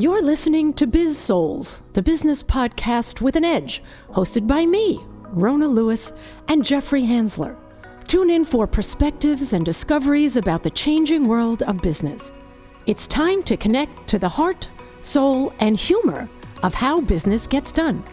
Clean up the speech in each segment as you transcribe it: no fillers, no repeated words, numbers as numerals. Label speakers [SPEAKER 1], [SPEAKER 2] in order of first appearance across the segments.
[SPEAKER 1] You're listening to Biz-Souls, the business podcast with an edge, hosted by me, Rona Lewis, and Jeffrey Hansler. Tune in for perspectives and discoveries about the changing world of business. It's time to connect to the heart, soul, and humor of how business gets done.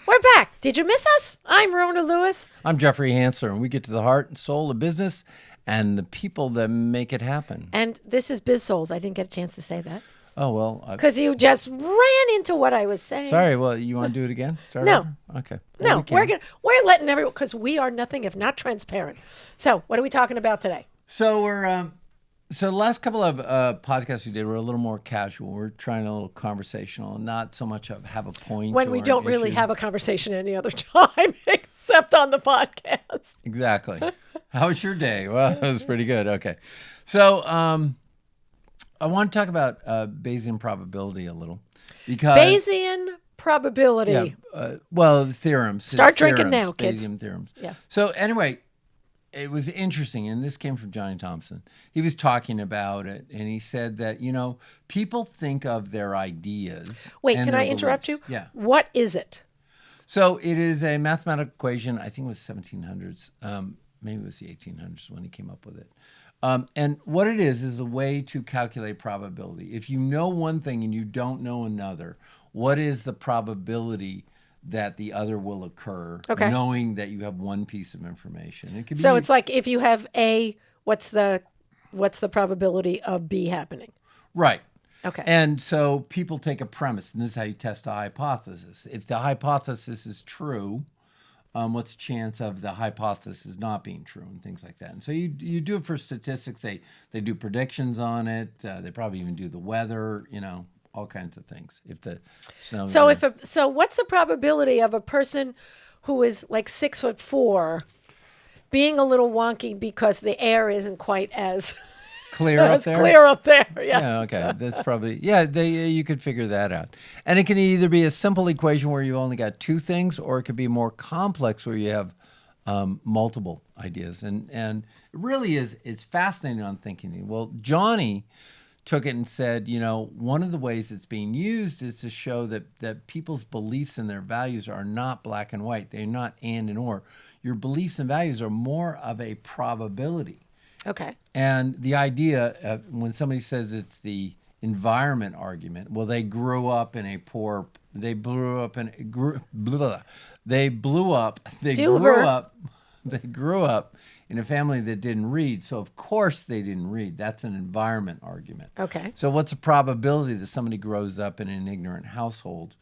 [SPEAKER 2] We're back. Did you miss us? I'm Rona Lewis.
[SPEAKER 3] I'm Jeffrey Hansler, and we get to the heart and soul of business and the people that make it happen.
[SPEAKER 2] And this is Biz-Souls. I didn't get a chance to say that.
[SPEAKER 3] Oh, well.
[SPEAKER 2] Because you just ran into what I was saying.
[SPEAKER 3] Sorry. Well, you want to do it again? Start
[SPEAKER 2] No.
[SPEAKER 3] over? Okay. Well,
[SPEAKER 2] No, we're letting everyone, because we are nothing if not transparent. So what are we talking about today?
[SPEAKER 3] So so the last couple of podcasts we did were a little more casual. We're trying a little conversational, not so much of have a point.
[SPEAKER 2] When we don't really have a conversation any other time except on the podcast.
[SPEAKER 3] Exactly. How was your day? Well, it was pretty good. Okay. So I want to talk about Bayesian probability a little. Because
[SPEAKER 2] Bayesian probability.
[SPEAKER 3] Yeah, theorems.
[SPEAKER 2] Start drinking now, kids.
[SPEAKER 3] Bayesian theorems.
[SPEAKER 2] Yeah.
[SPEAKER 3] So anyway, it was interesting, and this came from Johnny Thompson. He was talking about it, and he said that, people think of their ideas.
[SPEAKER 2] Wait,
[SPEAKER 3] and
[SPEAKER 2] can
[SPEAKER 3] their
[SPEAKER 2] I interrupt
[SPEAKER 3] beliefs.
[SPEAKER 2] you?
[SPEAKER 3] Yeah.
[SPEAKER 2] What is it?
[SPEAKER 3] So it is a mathematical equation, I think it was 1700s. Maybe it was the 1800s when he came up with it. And what it is a way to calculate probability. If you know one thing and you don't know another, what is the probability that the other will occur, knowing that you have one piece of information? It could be,
[SPEAKER 2] so it's like if you have A, what's the probability of B happening?
[SPEAKER 3] Right.
[SPEAKER 2] Okay.
[SPEAKER 3] And so people take a premise, and this is how you test a hypothesis. If the hypothesis is true, what's the chance of the hypothesis not being true and things like that? And so you do it for statistics. They do predictions on it. They probably even do the weather, all kinds of things. If the snow.
[SPEAKER 2] So what's the probability of a person who is like 6'4" being a little wonky because the air isn't quite as
[SPEAKER 3] clear up there?
[SPEAKER 2] Clear up there, yeah.
[SPEAKER 3] Yeah, okay. That's probably, you could figure that out. And it can either be a simple equation where you only got two things, or it could be more complex where you have multiple ideas. And it really it's fascinating on thinking. Well, Johnny took it and said, one of the ways it's being used is to show that people's beliefs and their values are not black and white. They're not and or. Your beliefs and values are more of a probability.
[SPEAKER 2] Okay.
[SPEAKER 3] And the idea, when somebody says it's the environment argument, well, they blew up in a family that didn't read. So of course they didn't read. That's an environment argument.
[SPEAKER 2] Okay.
[SPEAKER 3] So what's the probability that somebody grows up in an ignorant household,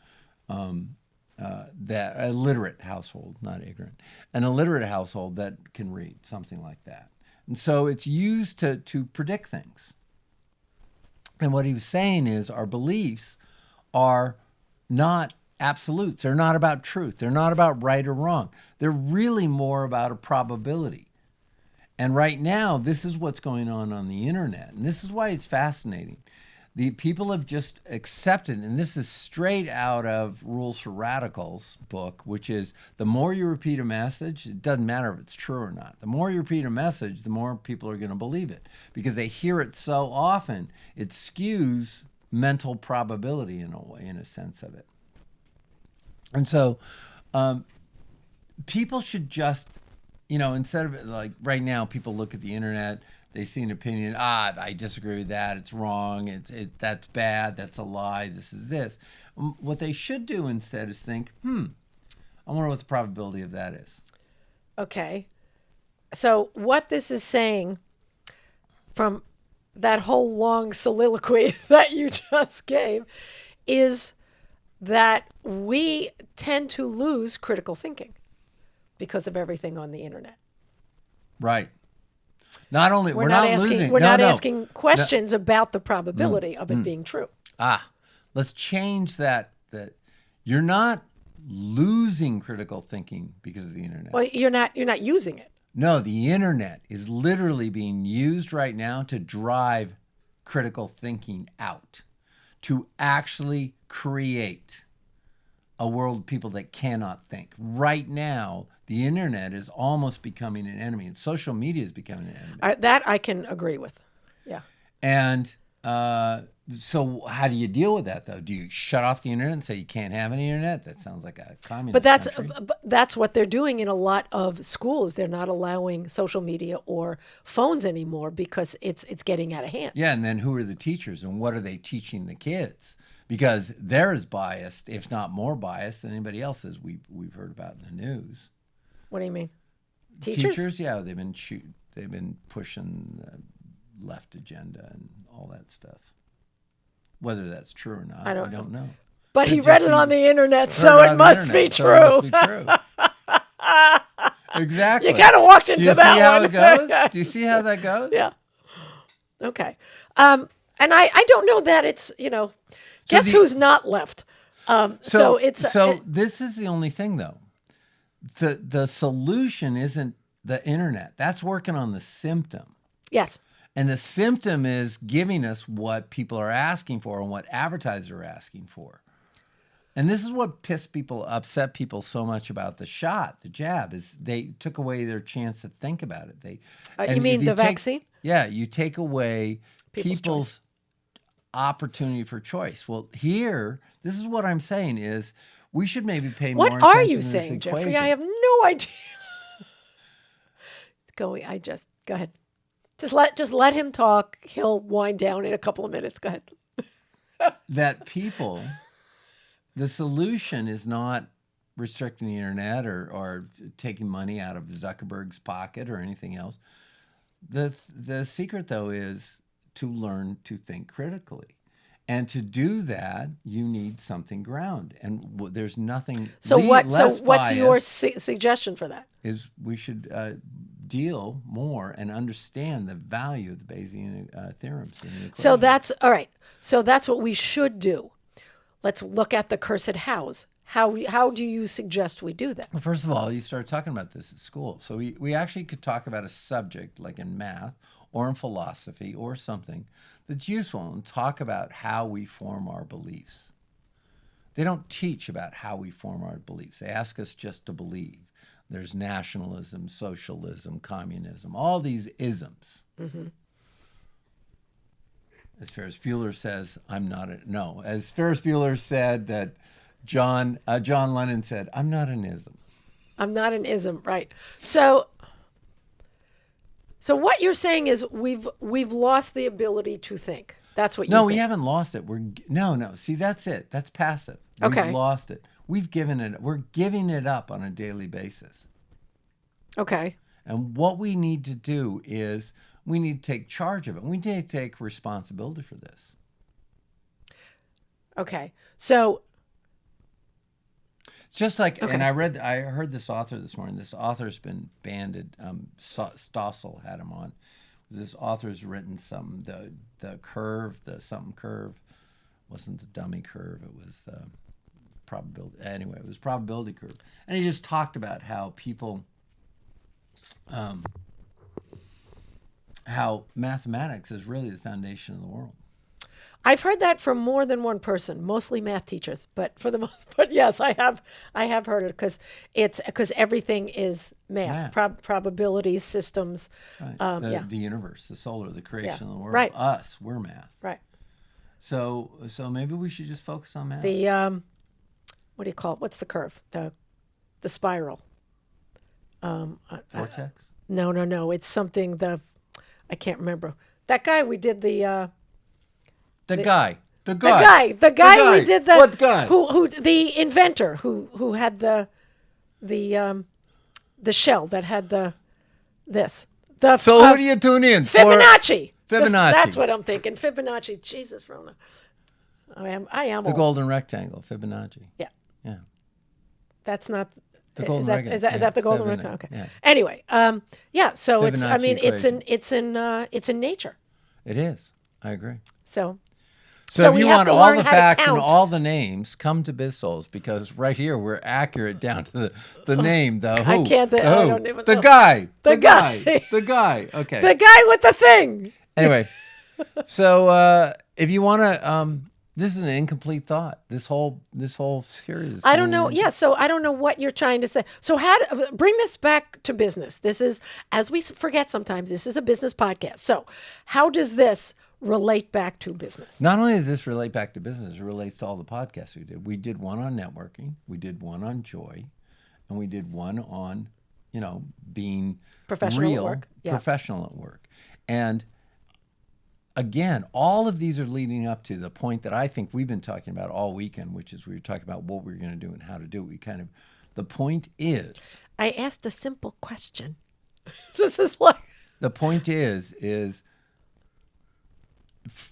[SPEAKER 3] that a literate household, not ignorant, an illiterate household that can read, something like that? And so it's used to predict things. And what he was saying is our beliefs are not absolutes. They're not about truth. They're not about right or wrong. They're really more about a probability. And right now, this is what's going on the internet. And this is why it's fascinating. The people have just accepted, and this is straight out of Rules for Radicals book, which is the more you repeat a message, it doesn't matter if it's true or not. The more you repeat a message, the more people are going to believe it because they hear it so often. It skews mental probability in a way, in a sense of it. And so people should just, instead of like right now, people look at the internet, they see an opinion. I disagree with that. It's wrong. That's bad. That's a lie. This is this. What they should do instead is think, I wonder what the probability of that is.
[SPEAKER 2] Okay. So what this is saying from that whole long soliloquy that you just gave is that we tend to lose critical thinking because of everything on the internet.
[SPEAKER 3] Right. Not only we're
[SPEAKER 2] not
[SPEAKER 3] asking
[SPEAKER 2] questions about the probability of it being true.
[SPEAKER 3] Let's change that you're not losing critical thinking because of the internet.
[SPEAKER 2] Well, you're not using it.
[SPEAKER 3] No, the internet is literally being used right now to drive critical thinking out, to actually create a world of people that cannot think. Right now, the internet is almost becoming an enemy, and social media is becoming an enemy.
[SPEAKER 2] That I can agree with. Yeah.
[SPEAKER 3] And So how do you deal with that, though? Do you shut off the internet and say you can't have any internet? That sounds like a communist country.
[SPEAKER 2] But that's what they're doing in a lot of schools. They're not allowing social media or phones anymore because it's getting out of hand.
[SPEAKER 3] Yeah, and then who are the teachers, and what are they teaching the kids? Because they're as biased, if not more biased, than anybody else, as we've heard about in the news.
[SPEAKER 2] What do you mean? Teachers?
[SPEAKER 3] Yeah, they've been pushing the left agenda and all that stuff. Whether that's true or not, I don't know.
[SPEAKER 2] But he read it on the internet, so it must be true.
[SPEAKER 3] Exactly.
[SPEAKER 2] You kind of walked into that one.
[SPEAKER 3] Do you see how it goes? Do you see how that goes?
[SPEAKER 2] Yeah. Okay. And I don't know that it's, guess who's not left? So
[SPEAKER 3] this is the only thing, though. The solution isn't the internet. That's working on the symptom.
[SPEAKER 2] Yes.
[SPEAKER 3] And the symptom is giving us what people are asking for and what advertisers are asking for. And this is what upset people so much about the jab, is they took away their chance to think about it.
[SPEAKER 2] You mean the vaccine?
[SPEAKER 3] Yeah, you take away people's opportunity for choice. Well, here, this is what I'm saying is we should maybe pay more attention to this
[SPEAKER 2] What are you saying, Jeffrey? I have no idea. Go ahead. Just let him talk. He'll wind down in a couple of minutes. Go ahead.
[SPEAKER 3] That the solution is not restricting the internet or taking money out of Zuckerberg's pocket or anything else. The secret, though, is to learn to think critically. And to do that, you need something ground. And there's nothing.
[SPEAKER 2] So what's your suggestion for that?
[SPEAKER 3] Is we should deal more and understand the value of the Bayesian theorems.
[SPEAKER 2] So that's all right. So that's what we should do. Let's look at the cursed hows. How do you suggest we do that?
[SPEAKER 3] Well, first of all, you start talking about this at school. So we actually could talk about a subject like in math or in philosophy or something that's useful and talk about how we form our beliefs. They don't teach about how we form our beliefs. They ask us just to believe. There's nationalism, socialism, communism, all these isms. Mm-hmm. As Ferris Bueller says, as Ferris Bueller said that John Lennon said, I'm not an ism.
[SPEAKER 2] I'm not an ism, right. So what you're saying is we've lost the ability to think. That's what you think.
[SPEAKER 3] No, we haven't lost it. No. See, that's it. That's passive. We've lost it. We've given it. We're giving it up on a daily basis.
[SPEAKER 2] Okay.
[SPEAKER 3] And what we need to do is we need to take charge of it. We need to take responsibility for this.
[SPEAKER 2] Okay. So
[SPEAKER 3] it's just like, and I heard this author this morning. This author's been banded. Stossel had him on. This author's written something. The curve, the something curve, wasn't the dummy curve. It was the probability. Anyway, it was probability curve. And he just talked about how people, how mathematics is really the foundation of the world.
[SPEAKER 2] I've heard that from more than one person, mostly math teachers, but yes, I have heard it because everything is math. Probabilities, systems,
[SPEAKER 3] right. The universe, the solar, the creation of the world.
[SPEAKER 2] Right.
[SPEAKER 3] Us, we're math.
[SPEAKER 2] Right.
[SPEAKER 3] So maybe we should just focus on math.
[SPEAKER 2] The what do you call it? What's the curve? The spiral.
[SPEAKER 3] Vortex?
[SPEAKER 2] No. It's something. I can't remember. That guy we did the guy we did the
[SPEAKER 3] what guy?
[SPEAKER 2] Who the inventor who had the shell that had this.
[SPEAKER 3] So who do you tune in for?
[SPEAKER 2] Fibonacci.
[SPEAKER 3] Fibonacci.
[SPEAKER 2] That's what I'm thinking. Fibonacci. Jesus, Rona. I am
[SPEAKER 3] the
[SPEAKER 2] old.
[SPEAKER 3] golden rectangle. Fibonacci.
[SPEAKER 2] Yeah. That's not.
[SPEAKER 3] The golden rectangle.
[SPEAKER 2] Is that the golden rectangle? Okay.
[SPEAKER 3] Yeah.
[SPEAKER 2] Anyway, So
[SPEAKER 3] Fibonacci
[SPEAKER 2] it's in nature.
[SPEAKER 3] It is. I agree.
[SPEAKER 2] So
[SPEAKER 3] if you want all the facts and all the names, come to Biz-Souls, because right here we're accurate down to the name, the who.
[SPEAKER 2] I can't. I don't even know.
[SPEAKER 3] The guy.
[SPEAKER 2] The guy.
[SPEAKER 3] Okay.
[SPEAKER 2] The guy with the thing.
[SPEAKER 3] Anyway, so if you want to, this is an incomplete thought. This whole series.
[SPEAKER 2] I don't know. Yeah. So I don't know what you're trying to say. So bring this back to business. This is, as we forget sometimes, this is a business podcast. So how does this relate back to business?
[SPEAKER 3] Not only does this relate back to business, it relates to all the podcasts we did. We did one on networking, we did one on joy, and we did one on, being
[SPEAKER 2] Professional
[SPEAKER 3] real,
[SPEAKER 2] at work. Yeah.
[SPEAKER 3] professional at work. And again, all of these are leading up to the point that I think we've been talking about all weekend, which is we were talking about what we're going to do and how to do it. The point is...
[SPEAKER 2] I asked a simple question. This is like...
[SPEAKER 3] The point is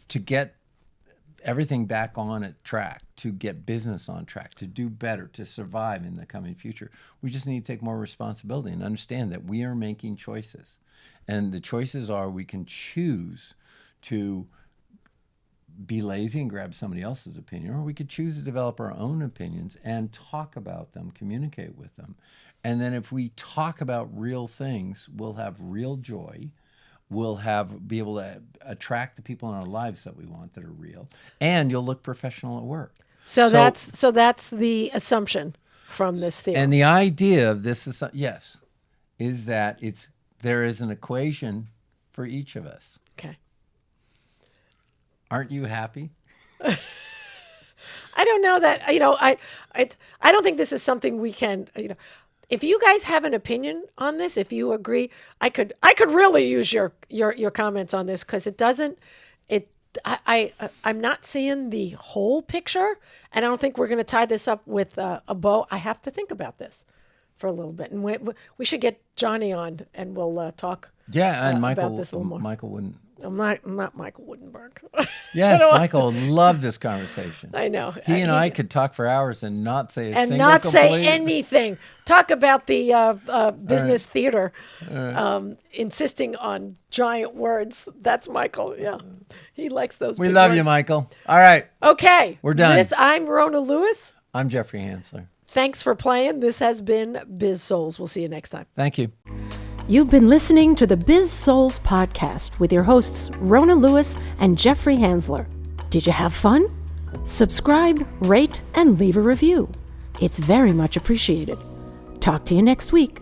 [SPEAKER 3] to get everything back on a track, to get business on track, to do better, to survive in the coming future. We just need to take more responsibility and understand that we are making choices. And the choices are we can choose to be lazy and grab somebody else's opinion, or we could choose to develop our own opinions and talk about them, communicate with them. And then if we talk about real things, we'll have real joy. We'll be able to attract the people in our lives that we want that are real, and you'll look professional at work.
[SPEAKER 2] So that's the assumption from this theory.
[SPEAKER 3] And the idea of this is that there is an equation for each of us.
[SPEAKER 2] Okay.
[SPEAKER 3] Aren't you happy?
[SPEAKER 2] I don't know that, I don't think this is something we can, if you guys have an opinion on this, if you agree, I could really use your comments on this, because I'm not seeing the whole picture, and I don't think we're going to tie this up with a bow. I have to think about this for a little bit, and we should get Johnny on, and we'll talk.
[SPEAKER 3] Yeah, and Michael,
[SPEAKER 2] about this a little more.
[SPEAKER 3] Michael wouldn't.
[SPEAKER 2] I'm not Michael Woodenberg.
[SPEAKER 3] Yes, Michael would love this conversation.
[SPEAKER 2] I know.
[SPEAKER 3] He and I could talk for hours and not say a single
[SPEAKER 2] not
[SPEAKER 3] complaint.
[SPEAKER 2] say anything. Talk about the business theater, insisting on giant words. That's Michael. Yeah, he likes those.
[SPEAKER 3] We
[SPEAKER 2] big
[SPEAKER 3] love
[SPEAKER 2] words.
[SPEAKER 3] you, Michael. All right.
[SPEAKER 2] Okay,
[SPEAKER 3] we're done.
[SPEAKER 2] I'm Rona Lewis.
[SPEAKER 3] I'm Jeffrey Hansler.
[SPEAKER 2] Thanks for playing. This has been Biz-Souls. We'll see you next time.
[SPEAKER 3] Thank you.
[SPEAKER 1] You've been listening to the Biz-Souls podcast with your hosts Rona Lewis and Jeffrey Hansler. Did you have fun? Subscribe, rate, and leave a review. It's very much appreciated. Talk to you next week.